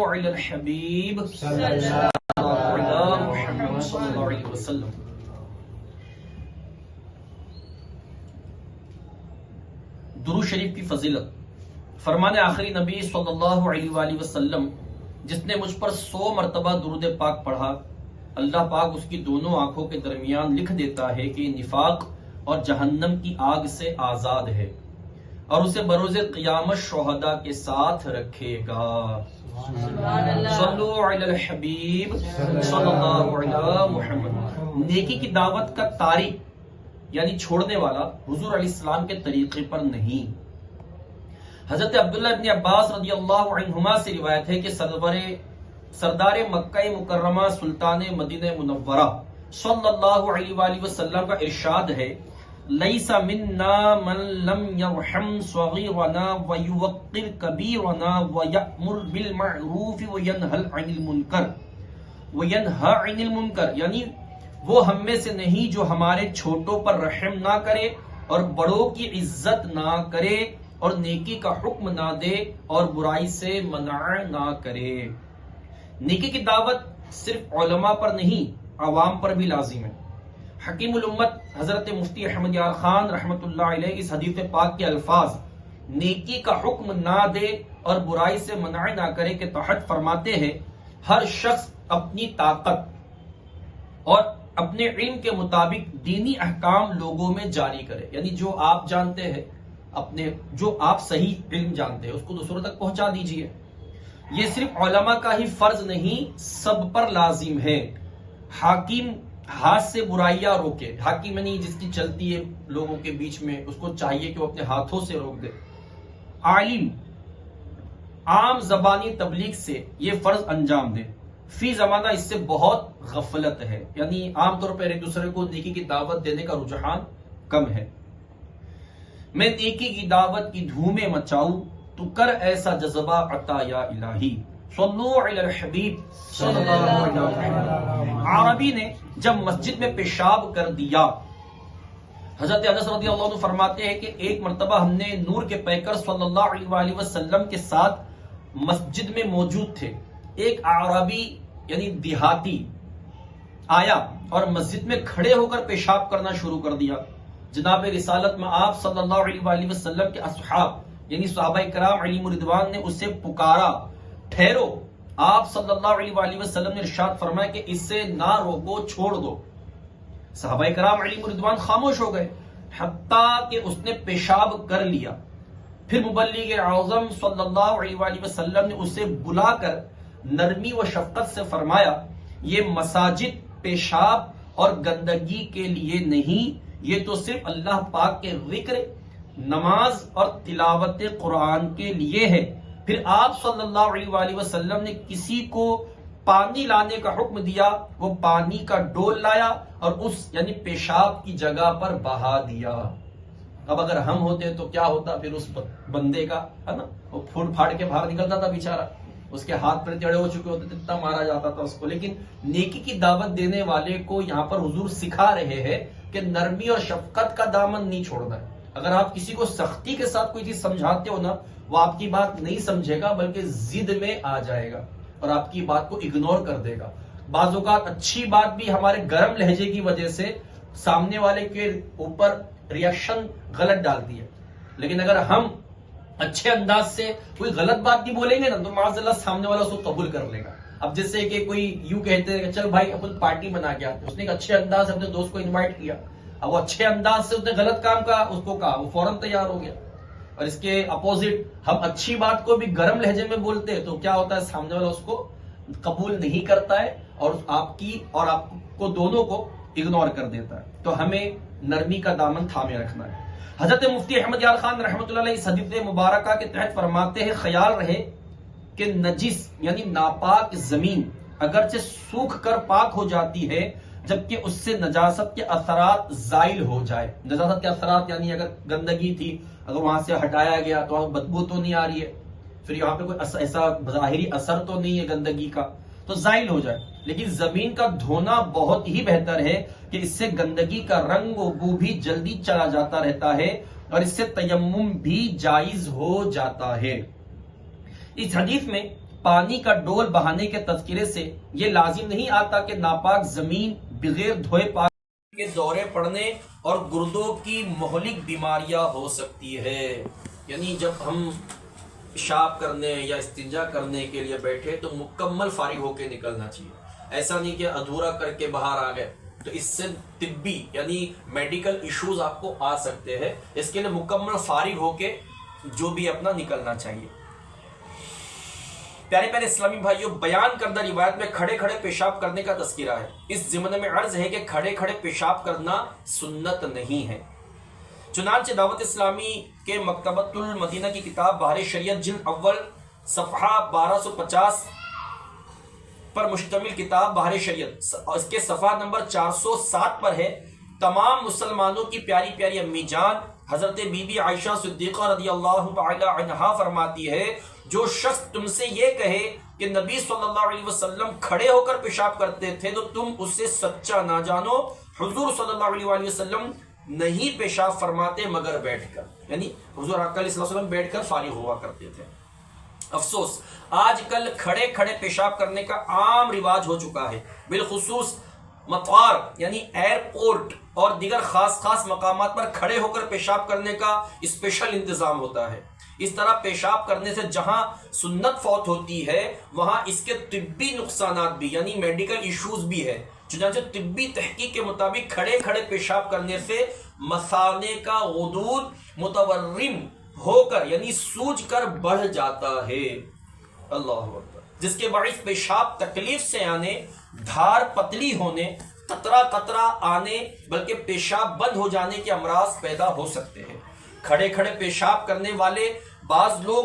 علی الحبیب صلی اللہ علی محمد صلی اللہ علیہ وسلم. درود شریف کی فضیلت. فرمان آخری نبی صلی اللہ علیہ وآلہ وسلم جس نے مجھ پر 100 مرتبہ درود پاک پڑھا، اللہ پاک اس کی دونوں آنکھوں کے درمیان لکھ دیتا ہے کہ نفاق اور جہنم کی آگ سے آزاد ہے اور اسے بروز قیامت شہداء کے ساتھ رکھے گا. صلو علی الحبیب صلی اللہ علی محمد. نیکی کی دعوت کا تارک یعنی چھوڑنے والا حضور علیہ السلام کے طریقے پر نہیں. حضرت عبداللہ ابن عباس رضی اللہ عنہما سے روایت ہے کہ سردار مکہ مکرمہ سلطان مدینہ منورہ صلی اللہ علیہ وآلہ وسلم کا ارشاد ہے، لیس منا من لم یرحم صغیرنا ویوقر کبیرنا ویأمر بالمعروف وینہی عن المنکر، یعنی وہ ہم میں سے نہیں جو ہمارے چھوٹوں پر رحم نہ کرے اور بڑوں کی عزت نہ کرے اور نیکی کا حکم نہ دے اور برائی سے منع نہ کرے. نیکی کی دعوت صرف علماء پر نہیں عوام پر بھی لازم ہے. حکیم الامت حضرت مفتی احمد یار خان رحمت اللہ علیہ اس حدیث پاک کے الفاظ نیکی کا حکم نہ دے اور برائی سے منع نہ کرے کے تحت فرماتے ہیں، ہر شخص اپنی طاقت اور اپنے علم کے مطابق دینی احکام لوگوں میں جاری کرے. یعنی جو آپ جانتے ہیں، جو آپ صحیح علم جانتے ہیں اس کو دوسروں تک پہنچا دیجئے. یہ صرف علماء کا ہی فرض نہیں، سب پر لازم ہے. حاکم ہاتھ سے برائیاں روکے، حاکم نہیں جس کی چلتی ہے لوگوں کے بیچ میں، اس کو چاہیے کہ وہ اپنے ہاتھوں سے روک دے. عالم عام زبانی تبلیغ سے یہ فرض انجام دے. فی زمانہ اس سے بہت غفلت ہے، یعنی عام طور پر ایک دوسرے کو نیکی کی دعوت دینے کا رجحان کم ہے. میں نیکی کی دعوت کی دھومیں مچاؤں تو کر ایسا جذبہ عطا یا الہی. صلو علی الحبیب صلی اللہ علیہ وسلم. عربی نے جب مسجد میں پیشاب کر دیا، حضرت انس رضی اللہ عنہ فرماتے ہیں کہ ایک مرتبہ ہم نے نور کے پیکر صلی اللہ علیہ وآلہ وسلم کے ساتھ مسجد میں موجود تھے. ایک عربی یعنی دیہاتی آیا اور مسجد میں کھڑے ہو کر پیشاب کرنا شروع کر دیا. جناب رسالت میں آپ صلی اللہ علیہ وآلہ وسلم کے اصحاب یعنی صحابہ کرام علیہم رضوان نے اسے پکارا، ٹھہرو. آپ صلی اللہ علیہ وآلہ وسلم نے ارشاد فرمایا کہ اسے نہ روکو، چھوڑ دو. صحابہ کرام علیہم رضوان خاموش ہو گئے حتیٰ کہ اس نے پیشاب کر لیا. پھر مبلغ اعظم صلی اللہ علیہ وآلہ وسلم نے اسے بلا کر نرمی و شفقت سے فرمایا، یہ مساجد پیشاب اور گندگی کے لیے نہیں، یہ تو صرف اللہ پاک کے ذکر، نماز اور تلاوت قرآن کے لیے ہے. پھر آپ صلی اللہ علیہ وآلہ وسلم نے کسی کو پانی لانے کا حکم دیا، وہ پانی کا ڈول لایا اور اس یعنی پیشاب کی جگہ پر بہا دیا. اب اگر ہم ہوتے تو کیا ہوتا؟ پھر اس بندے کا ہے نا، وہ پھوڑ پھاڑ کے باہر نکلتا تھا بیچارہ، اس کے ہاتھ پر چڑے ہو چکے ہوتے تھے، اتنا مارا جاتا تھا اس کو. لیکن نیکی کی دعوت دینے والے کو یہاں پر حضور سکھا رہے ہیں کہ نرمی اور شفقت کا دامن نہیں چھوڑنا ہے. اگر آپ کسی کو سختی کے ساتھ کوئی چیز سمجھاتے ہو نا، وہ آپ کی بات نہیں سمجھے گا بلکہ ضد میں آ جائے گا اور آپ کی بات کو اگنور کر دے گا. بعض اوقات اچھی بات بھی ہمارے گرم لہجے کی وجہ سے سامنے والے کے اوپر ریاکشن غلط ڈالتی ہے. لیکن اگر ہم اچھے انداز سے کوئی غلط بات بھی بولیں گے نا تو معاذ اللہ سامنے والا اس کو قبول کر لے گا. اب جیسے کہ کوئی یوں کہتے ہیں کہ چل بھائی اپن پارٹی بنا کے آتے، اس نے ایک اچھے انداز سے اپنے دوست کو انوائٹ کیا، اب وہ اچھے انداز سے اس نے غلط کام کا اس کو کہا، وہ فوراً تیار ہو گیا. اور اس کے اپوزٹ ہم اچھی بات کو بھی گرم لہجے میں بولتے ہیں تو کیا ہوتا ہے، سامنے والا اس کو قبول نہیں کرتا ہے اور آپ کی اور آپ کو دونوں کو اگنور کر دیتا ہے. تو ہمیں نرمی کا دامن تھامے رکھنا ہے. حضرت مفتی احمد یار خان رحمۃ اللہ علیہ اس حدیث مبارکہ کے تحت فرماتے ہیں، خیال رہے کہ نجس یعنی ناپاک زمین اگرچہ سوکھ کر پاک ہو جاتی ہے جبکہ اس سے نجاست کے اثرات زائل ہو جائے. نجاست کے اثرات یعنی اگر گندگی تھی، اگر وہاں سے ہٹایا گیا تو وہاں بدبو تو نہیں آ رہی ہے، پھر یہاں پہ کوئی ایسا ظاہری اثر تو نہیں ہے گندگی کا، تو زائل ہو جائے. لیکن زمین کا دھونا بہت ہی بہتر ہے کہ اس سے گندگی کا رنگ و بو بھی جلدی چلا جاتا رہتا ہے اور اس سے تیمم بھی جائز ہو جاتا ہے. اس حدیث میں پانی کا ڈول بہانے کے تذکرے سے یہ لازم نہیں آتا کہ ناپاک زمین بغیر دھوئے پاک کے دورے پڑنے اور گردوں کی مہلک بیماریاں ہو سکتی ہے. یعنی جب ہم پیشاب کرنے یا استنجا کرنے کے لیے بیٹھے تو مکمل فارغ ہو کے نکلنا چاہیے. ایسا نہیں کہ ادھورا کر کے باہر آ گئے تو اس سے طبی یعنی میڈیکل ایشوز آپ کو آ سکتے ہیں. اس کے لیے مکمل فارغ ہو کے جو بھی اپنا نکلنا چاہیے. پیارے پیارے اسلامی بھائیوں، بیان کردہ روایت میں کھڑے کھڑے پیشاب کرنے کا تذکرہ ہے. اس ضمن میں عرض ہے کہ کھڑے کھڑے پیشاب کرنا سنت نہیں ہے. چنانچہ دعوت اسلامی کے مکتبۃ المدینہ کی کتاب بحر شریعت جلد اول صفحہ 1250 پر مشتمل کتاب بحر شریعت، اس کے صفحہ نمبر 407 پر ہے. تمام مسلمانوں کی پیاری پیاری امی جان حضرت بی بی عائشہ صدیقہ رضی اللہ تعالی عنہا فرماتی ہے، جو شخص تم سے یہ کہے کہ نبی صلی اللہ علیہ وسلم کھڑے ہو کر پیشاب کرتے تھے تو تم اسے سچا نہ جانو. حضور صلی اللہ علیہ وآلہ وسلم نہیں پیشاب فرماتے مگر بیٹھ کر، یعنی حضور اکرم صلی اللہ علیہ وسلم بیٹھ کر فارغ ہوا کرتے تھے. افسوس آج کل کھڑے کھڑے پیشاب کرنے کا عام رواج ہو چکا ہے. بالخصوص مطار یعنی ایئرپورٹ اور دیگر خاص خاص مقامات پر کھڑے ہو کر پیشاب کرنے کا اسپیشل انتظام ہوتا ہے. اس طرح پیشاب کرنے سے جہاں سنت فوت ہوتی ہے وہاں اس کے طبی نقصانات بھی یعنی میڈیکل ایشوز بھی ہے. چنانچہ طبی تحقیق کے مطابق کھڑے کھڑے پیشاب کرنے سے مثانے کا غدود متورم ہو کر یعنی سوج کر بڑھ جاتا ہے. اللہ اکبر. جس کے باعث پیشاب تکلیف سے آنے، دھار پتلی ہونے، قطرہ قطرہ آنے بلکہ پیشاب بند ہو جانے کے امراض پیدا ہو سکتے ہیں. کھڑے کھڑے پیشاب کرنے والے بعض لوگ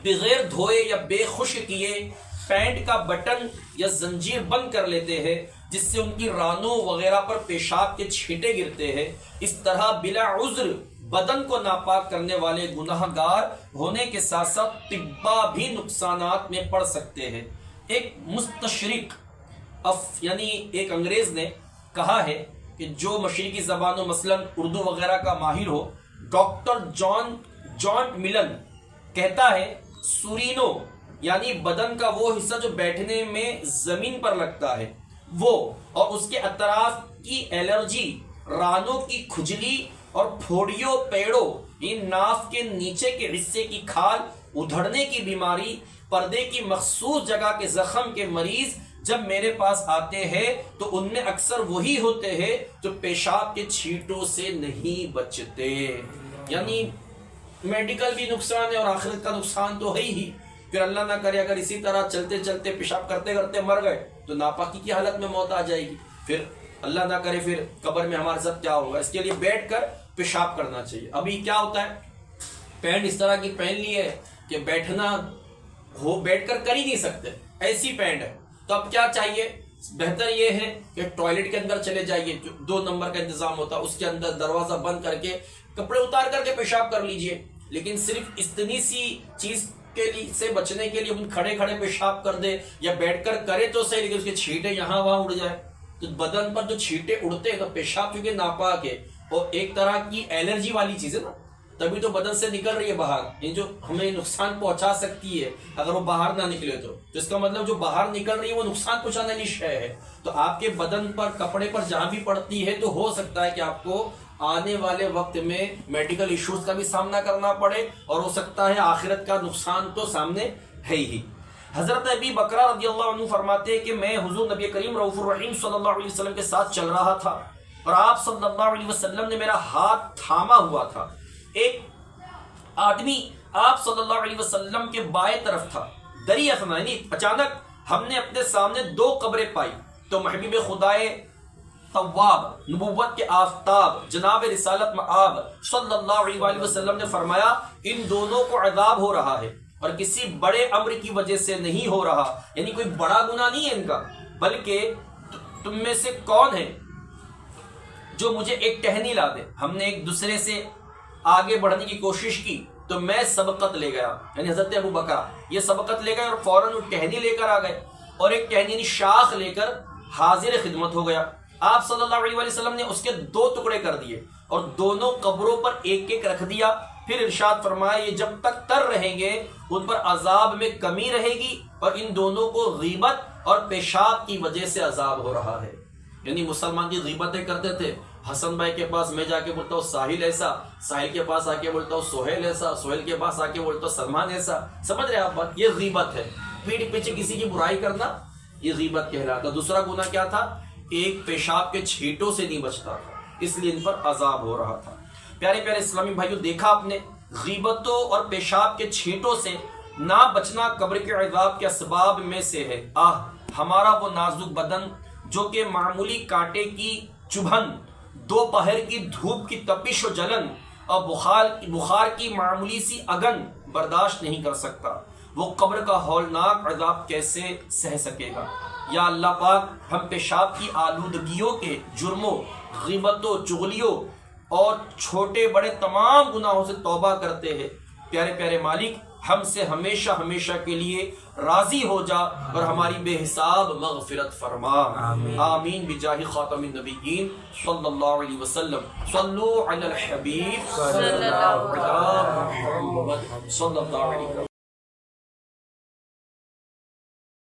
بغیر دھوئے یا بے خشک کیے پینٹ کا بٹن یا زنجیر بند کر لیتے ہیں، جس سے ان کی رانوں وغیرہ پر پیشاب کے چھینٹے گرتے ہیں. اس طرح بلا عذر بدن کو ناپاک کرنے والے گناہ گار ہونے کے ساتھ ساتھ طبا بھی نقصانات میں پڑ سکتے ہیں. ایک مستشرق یعنی ایک انگریز نے کہا ہے کہ جو مشرقی زبانوں مثلا اردو وغیرہ کا ماہر ہو، ڈاکٹر جان ملن کہتا ہے سورینو یعنی بدن کا وہ حصہ جو بیٹھنے میں زمین پر لگتا ہے وہ اور اس کے اطراف کی الرجی، رانوں کی کھجلی اور پھوڑیوں پیڑوں ان ناف کے نیچے کے حصے کی کھال ادھڑنے کی بیماری، پردے کی مخصوص جگہ کے زخم کے مریض جب میرے پاس آتے ہیں تو ان میں اکثر وہی ہوتے ہیں جو پیشاب کے چھینٹوں سے نہیں بچتے. یعنی میڈیکل بھی نقصان ہے اور آخرت کا نقصان تو ہے ہی. پھر اللہ نہ کرے اگر اسی طرح چلتے چلتے پیشاب کرتے کرتے مر گئے تو ناپاکی کی حالت میں موت آ جائے گی. پھر اللہ نہ کرے پھر قبر میں ہمارے ساتھ کیا ہوگا. اس کے لیے بیٹھ کر پیشاب کرنا چاہیے. ابھی کیا ہوتا ہے، پینٹ اس طرح کی پہن لی ہے کہ بیٹھ کر کر ہی نہیں سکتے، ایسی پینٹ ہے. تو اب کیا چاہیے، بہتر یہ ہے کہ ٹوائلٹ کے اندر چلے جائیے، 2 نمبر کا انتظام ہوتا ہے، اس کے اندر دروازہ بند کر کے کپڑے اتار کر کے پیشاب کر لیجئے. لیکن صرف اتنی سی چیز کے لیے سے بچنے کے لیے کھڑے کھڑے پیشاب کر دے یا بیٹھ کر کرے تو صحیح، لیکن اس کے چھینٹے یہاں وہاں اڑ جائے تو بدن پر جو چھینٹے اڑتے ہیں تو پیشاب کیونکہ ناپاک ہے اور ایک طرح کی الرجی والی چیز ہے نا، تبھی تو بدن سے نکل رہی ہے باہر، یہ جو ہمیں نقصان پہنچا سکتی ہے اگر وہ باہر نہ نکلے تو اس کا مطلب جو باہر نکل رہی ہے وہ نقصان پہنچانے والی شے ہے. تو آپ کے بدن پر کپڑے پر جہاں بھی پڑتی ہے تو ہو سکتا ہے کہ آپ کو آنے والے وقت میں میڈیکل ایشوز کا بھی سامنا کرنا پڑے اور ہو سکتا ہے آخرت کا نقصان تو سامنے ہے ہی. حضرت ابی بکرہ رضی اللہ عنہ فرماتے ہیں کہ میں حضور نبی کریم رؤوف الرحیم صلی اللہ علیہ وسلم کے ساتھ چل رہا تھا اور آپ صلی اللہ علیہ وسلم نے میرا ہاتھ تھاما ہوا تھا. ایک آدمی آپ صلی اللہ علیہ وسلم کے بائیں طرف تھا. دری اثنا یعنی اچانک ہم نے اپنے سامنے 2 قبریں پائی تو محبوب خدائے تواب، نبوت کے آفتاب، جناب رسالت مآب صلی اللہ علیہ وآلہ وسلم نے فرمایا ان دونوں کو عذاب ہو رہا ہے اور کسی بڑے امر کی وجہ سے نہیں ہو رہا، یعنی کوئی بڑا گناہ نہیں ہے ان کا، بلکہ تم میں سے کون ہے جو مجھے ایک ٹہنی لا دے. ہم نے ایک دوسرے سے آگے بڑھنے کی کوشش کی تو میں سبقت لے گیا، یعنی حضرت ابو بکر یہ سبقت لے گئے اور فوراً وہ ٹہنی لے کر آ گئے اور ایک ٹہنی شاخ لے کر حاضر خدمت ہو گیا. آپ صلی اللہ علیہ وسلم نے اس کے 2 ٹکڑے کر دیے اور دونوں قبروں پر ایک ایک رکھ دیا پھر ارشاد فرمایا یہ جب تک تر رہیں گے ان پر عذاب میں کمی رہے گی، اور ان دونوں کو غیبت اور پیشاب کی وجہ سے عذاب ہو رہا ہے۔ یعنی مسلمان کی غیبتیں کرتے تھے، حسن بھائی کے پاس میں جا کے بولتا ہوں ساحل ایسا، ساحل کے پاس آ کے بولتا ہوں سہیل ایسا، سہیل کے پاس آ کے بولتا ہوں سلمان ایسا، سمجھ رہے آپ بات؟ یہ غیبت ہے، پیٹھ پیچھے کسی کی برائی کرنا، یہ غیبت کہلاتا۔ دوسرا گناہ کیا تھا؟ ایک پیشاب کے چھینٹوں سے نہیں بچتا تھا، اس لیے ان پر عذاب ہو رہا تھا۔ پیارے پیارے اسلامی بھائیو، دیکھا آپ نے غیبتوں اور پیشاب کے چھینٹوں سے نہ بچنا قبر کے عذاب کے اسباب میں سے ہے۔ ہمارا وہ نازک بدن جو کہ معمولی کانٹے کی چبھن، دوپہر کی دھوپ کی تپش و جلن اور بخار کی معمولی سی اگن برداشت نہیں کر سکتا، وہ قبر کا ہولناک عذاب کیسے سہ سکے گا؟ یا اللہ پاک ہم پیشاب کی آلودگیوں کے جرموں، غیبتوں، چغلیوں اور چھوٹے بڑے تمام گناہوں سے توبہ کرتے ہیں۔ پیارے پیارے مالک ہم سے ہمیشہ ہمیشہ کے لیے راضی ہو جا اور ہماری بے حساب مغفرت فرما، آمین بجاہ خاتم النبیین صلی اللہ علیہ وسلم۔ صلو علی الحبیب صلی اللہ علیہ وسلم۔